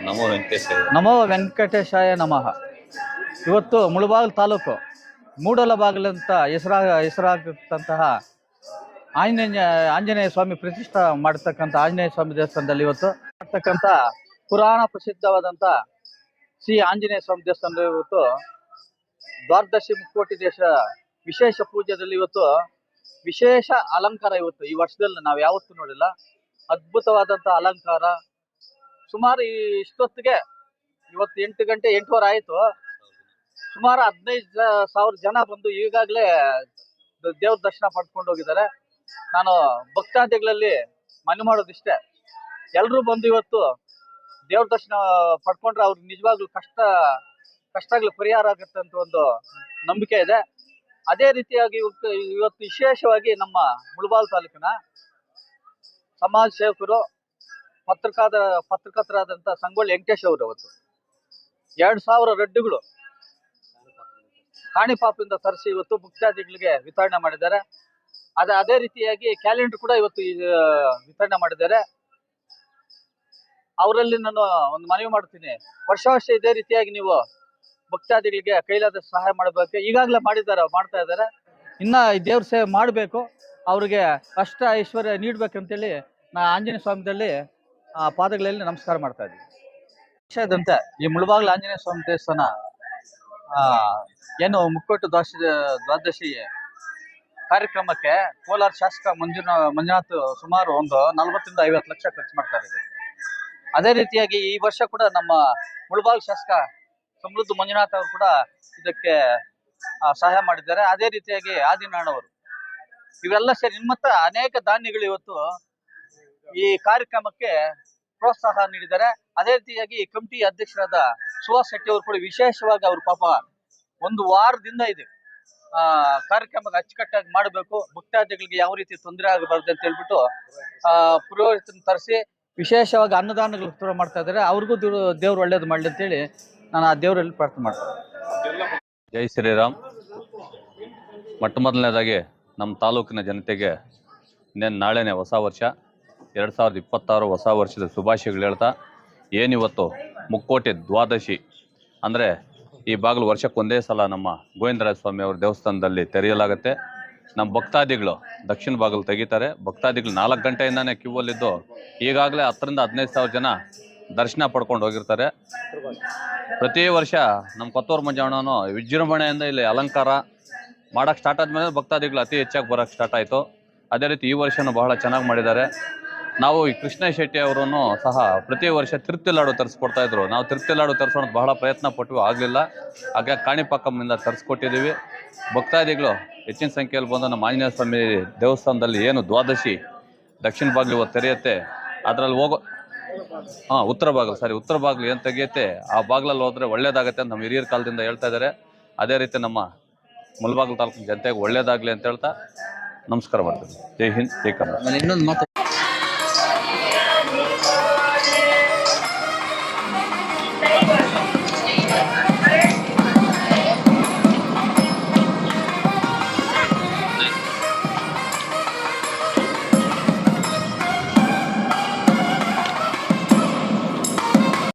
ನಮೋ ವೆಂಕಟೇಶಾಯ. ನಮೋ ವೆಂಕಟೇಶಾಯ ನಮಃ. ಇವತ್ತು ಮುಳಬಾಗಿಲು ತಾಲೂಕು ಮೂಡಲಬಾಗಿಲು ಅಂತ ಹೆಸರಾಗತಕ್ಕಂತಹ ಆಂಜನೇಯ ಸ್ವಾಮಿ ಪ್ರತಿಷ್ಠಾ ಮಾಡತಕ್ಕಂಥ ಆಂಜನೇಯ ಸ್ವಾಮಿ ದೇವಸ್ಥಾನದಲ್ಲಿ ಇವತ್ತು ಮಾಡ್ತಕ್ಕಂಥ ಪುರಾಣ ಪ್ರಸಿದ್ಧವಾದಂಥ ಶ್ರೀ ಆಂಜನೇಯ ಸ್ವಾಮಿ ದೇವಸ್ಥಾನದಲ್ಲಿ ಇವತ್ತು ದ್ವಾದಶಿ ಮುಕ್ಕೋಟಿ ದೇಶ ವಿಶೇಷ ಪೂಜೆಯಲ್ಲಿ ಇವತ್ತು ವಿಶೇಷ ಅಲಂಕಾರ. ಇವತ್ತು ಈ ವರ್ಷದಲ್ಲಿ ನಾವು ಯಾವತ್ತೂ ನೋಡಿಲ್ಲ, ಅದ್ಭುತವಾದಂಥ ಅಲಂಕಾರ. ಸುಮಾರು ಇಷ್ಟೊತ್ತಿಗೆ ಇವತ್ತು 8 ಗಂಟೆ 8:15 ಆಯಿತು. ಸುಮಾರು 15,000 ಜನ ಬಂದು ಈಗಾಗಲೇ ದೇವ್ರ ದರ್ಶನ ಪಡ್ಕೊಂಡು ಹೋಗಿದ್ದಾರೆ. ನಾನು ಭಕ್ತಾದಿಗಳಲ್ಲಿ ಮನೆ ಮಾಡೋದಿಷ್ಟೇ, ಎಲ್ಲರೂ ಬಂದು ಇವತ್ತು ದೇವ್ರ ದರ್ಶನ ಪಡ್ಕೊಂಡ್ರೆ ಅವ್ರಿಗೆ ನಿಜವಾಗ್ಲೂ ಕಷ್ಟಗಳು ಪರಿಹಾರ ಆಗುತ್ತೆ ಅಂತ ಒಂದು ನಂಬಿಕೆ ಇದೆ. ಅದೇ ರೀತಿಯಾಗಿ ಇವತ್ತು ವಿಶೇಷವಾಗಿ ನಮ್ಮ ಮುಳಬಾಗಿಲು ತಾಲೂಕಿನ ಸಮಾಜ ಸೇವಕರು ಪತ್ರಕರ್ತರಾದಂಥ ಸಂಗೊಳ್ಳಿ ವೆಂಕಟೇಶ್ ಅವರು ಇವತ್ತು 2,000 ರಡ್ಡುಗಳು ಕಾಣಿಪಾಪಿಂದ ತರಿಸಿ ಇವತ್ತು ಭಕ್ತಾದಿಗಳಿಗೆ ವಿತರಣೆ ಮಾಡಿದ್ದಾರೆ. ಅದೇ ರೀತಿಯಾಗಿ ಕ್ಯಾಲೆಂಡರ್ ಕೂಡ ಇವತ್ತು ವಿತರಣೆ ಮಾಡಿದ್ದಾರೆ. ಅವರಲ್ಲಿ ನಾನು ಒಂದು ಮನವಿ ಮಾಡ್ತೀನಿ, ವರ್ಷ ಇದೇ ರೀತಿಯಾಗಿ ನೀವು ಭಕ್ತಾದಿಗಳಿಗೆ ಕೈಲಾದ ಸಹಾಯ ಮಾಡಬೇಕು. ಈಗಾಗಲೇ ಮಾಡ್ತಾ ಇದ್ದಾರೆ. ಇನ್ನ ದೇವ್ರ ಸೇವೆ ಮಾಡಬೇಕು, ಅವ್ರಿಗೆ ಅಷ್ಟ ಐಶ್ವರ್ಯ ನೀಡ್ಬೇಕಂತೇಳಿ ನಾ ಆಂಜನೇಯ ಸ್ವಾಮಿದಲ್ಲಿ ಪಾದಗಳಲ್ಲಿ ನಮಸ್ಕಾರ ಮಾಡ್ತಾ ಇದ್ದೀವಿ. ವಿಷಯದಂತೆ ಈ ಮುಳಬಾಗಿಲು ಆಂಜನೇಯ ಸ್ವಾಮಿ ದೇವಸ್ಥಾನ ಏನು ಮುಕ್ಕೋಟಿ ದ್ವಾದಶಿ ಕಾರ್ಯಕ್ರಮಕ್ಕೆ ಕೋಲಾರ ಶಾಸಕ ಮಂಜುನಾಥ್ ಸುಮಾರು ಒಂದು 40-50 ಲಕ್ಷ ಖರ್ಚು ಮಾಡ್ತಾ ಇದ್ದಾರೆ. ಅದೇ ರೀತಿಯಾಗಿ ಈ ವರ್ಷ ಕೂಡ ನಮ್ಮ ಮುಳಬಾಗಿಲು ಶಾಸಕ ಸಮೃದ್ಧ ಮಂಜುನಾಥ್ ಅವರು ಕೂಡ ಇದಕ್ಕೆ ಸಹಾಯ ಮಾಡಿದ್ದಾರೆ. ಅದೇ ರೀತಿಯಾಗಿ ಆದಿನಾಳವರು ಇವೆಲ್ಲ ಸೇರಿ ನಿಮ್ಮತ್ತ ಅನೇಕ ದಾನಿಗಳು ಇವತ್ತು ಈ ಕಾರ್ಯಕ್ರಮಕ್ಕೆ ಪ್ರೋತ್ಸಾಹ ನೀಡಿದ್ದಾರೆ. ಅದೇ ರೀತಿಯಾಗಿ ಕಮಿಟಿ ಅಧ್ಯಕ್ಷರಾದ ಸುಹಾಸ್ ಶೆಟ್ಟಿ ಅವರು ಕೂಡ ವಿಶೇಷವಾಗಿ ಅವ್ರ ಪಾಪ ಒಂದು ವಾರದಿಂದ ಇದೆ ಕಾರ್ಯಕ್ರಮಕ್ಕೆ ಅಚ್ಚುಕಟ್ಟಾಗಿ ಮಾಡಬೇಕು, ಭಕ್ತಾದಿಗಳಿಗೆ ಯಾವ ರೀತಿ ತೊಂದರೆ ಆಗಬಾರ್ದು ಅಂತ ಹೇಳ್ಬಿಟ್ಟು ಪುರೋಹಿತರನ್ನು ತರಿಸಿ ವಿಶೇಷವಾಗಿ ಅನ್ನದಾನಗಳು ಮಾಡ್ತಾ ಇದ್ದಾರೆ. ಅವ್ರಿಗೂ ದೇವ್ರು ಒಳ್ಳೇದು ಮಾಡಲಿ ಅಂತೇಳಿ ನಾನು ಆ ದೇವರಲ್ಲಿ ಪ್ರಾರ್ಥನೆ ಮಾಡ್ತೇನೆ. ಜೈ ಶ್ರೀರಾಮ್. ಮೊಟ್ಟ ಮೊದಲನೇದಾಗಿ ನಮ್ಮ ತಾಲೂಕಿನ ಜನತೆಗೆ ನಾಳೆನೇ ಹೊಸ ವರ್ಷ 2026 ಹೊಸ ವರ್ಷದ ಶುಭಾಶಯಗಳು ಹೇಳ್ತಾ, ಏನಿವತ್ತು ಮುಕ್ಕೋಟಿ ದ್ವಾದಶಿ ಅಂದರೆ ಈ ಬಾಗಿಲು ವರ್ಷಕ್ಕೊಂದೇ ಸಲ ನಮ್ಮ ಗೋವಿಂದರಾಜ ಸ್ವಾಮಿ ಅವ್ರ ದೇವಸ್ಥಾನದಲ್ಲಿ ತೆರೆಯಲಾಗುತ್ತೆ. ನಮ್ಮ ಭಕ್ತಾದಿಗಳು ದಕ್ಷಿಣ ಬಾಗಿಲು ತೆಗಿತಾರೆ. ಭಕ್ತಾದಿಗಳು 4 ಗಂಟೆಯಿಂದಾನೇ ಕ್ಯೂವಲ್ಲಿದ್ದು ಈಗಾಗಲೇ 10,000-15,000 ಜನ ದರ್ಶನ ಪಡ್ಕೊಂಡು ಹೋಗಿರ್ತಾರೆ. ಪ್ರತಿ ವರ್ಷ ನಮ್ಮ ಕೊತ್ತೂರು ಮಂಜಣ್ಣನು ವಿಜೃಂಭಣೆಯಿಂದ ಇಲ್ಲಿ ಅಲಂಕಾರ ಮಾಡೋಕ್ಕೆ ಸ್ಟಾರ್ಟ್ ಆದಮೇಲೆ ಭಕ್ತಾದಿಗಳು ಅತಿ ಹೆಚ್ಚಾಗಿ ಬರೋಕ್ಕೆ ಸ್ಟಾರ್ಟ್ ಆಯಿತು. ಅದೇ ರೀತಿ ಈ ವರ್ಷನೂ ಬಹಳ ಚೆನ್ನಾಗಿ ಮಾಡಿದ್ದಾರೆ. ನಾವು ಈ ಕೃಷ್ಣ ಶೆಟ್ಟಿ ಅವರನ್ನು ಸಹ ಪ್ರತಿ ವರ್ಷ ತಿರುಪ್ತಿ ಲಾಡು ತರಿಸ್ಕೊಡ್ತಾಯಿದ್ರು. ನಾವು ತಿರುಪ್ತಿ ಲಾಡು ತರಿಸೋಣ ಬಹಳ ಪ್ರಯತ್ನ ಪಟ್ಟು ಆಗಲಿಲ್ಲ. ಹಾಗೆ ಕಾಣಿಪಾಕಮ್ಮಿಂದ ತರಿಸ್ಕೊಟ್ಟಿದ್ದೀವಿ. ಭಕ್ತಾದಿಗಳು ಹೆಚ್ಚಿನ ಸಂಖ್ಯೆಯಲ್ಲಿ ಬಂದು ನಮ್ಮ ಆಂಜನೇಯ ಸ್ವಾಮಿ ದೇವಸ್ಥಾನದಲ್ಲಿ ಏನು ದ್ವಾದಶಿ ದಕ್ಷಿಣ ಬಾಗಿಲು ಇವತ್ತು ತೆರೆಯುತ್ತೆ, ಅದರಲ್ಲಿ ಉತ್ತರ ಬಾಗಿಲು ಏನು ತೆಗೆಯುತ್ತೆ ಆ ಬಾಗಿಲಲ್ಲಿ ಹೋದರೆ ಒಳ್ಳೇದಾಗತ್ತೆ ಅಂತ ನಮ್ಮ ಹಿರಿಯರ ಕಾಲದಿಂದ ಹೇಳ್ತಾ ಇದ್ದಾರೆ. ಅದೇ ರೀತಿ ನಮ್ಮ ಮುಳಬಾಗಿಲು ತಾಲೂಕಿನ ಜನತೆಗೆ ಒಳ್ಳೇದಾಗಲಿ ಅಂತ ಹೇಳ್ತಾ ನಮಸ್ಕಾರ ಮಾಡ್ತೀನಿ. ಜೈ ಹಿಂದ್, ಜೈ ಕರ್ನಾಟಕ.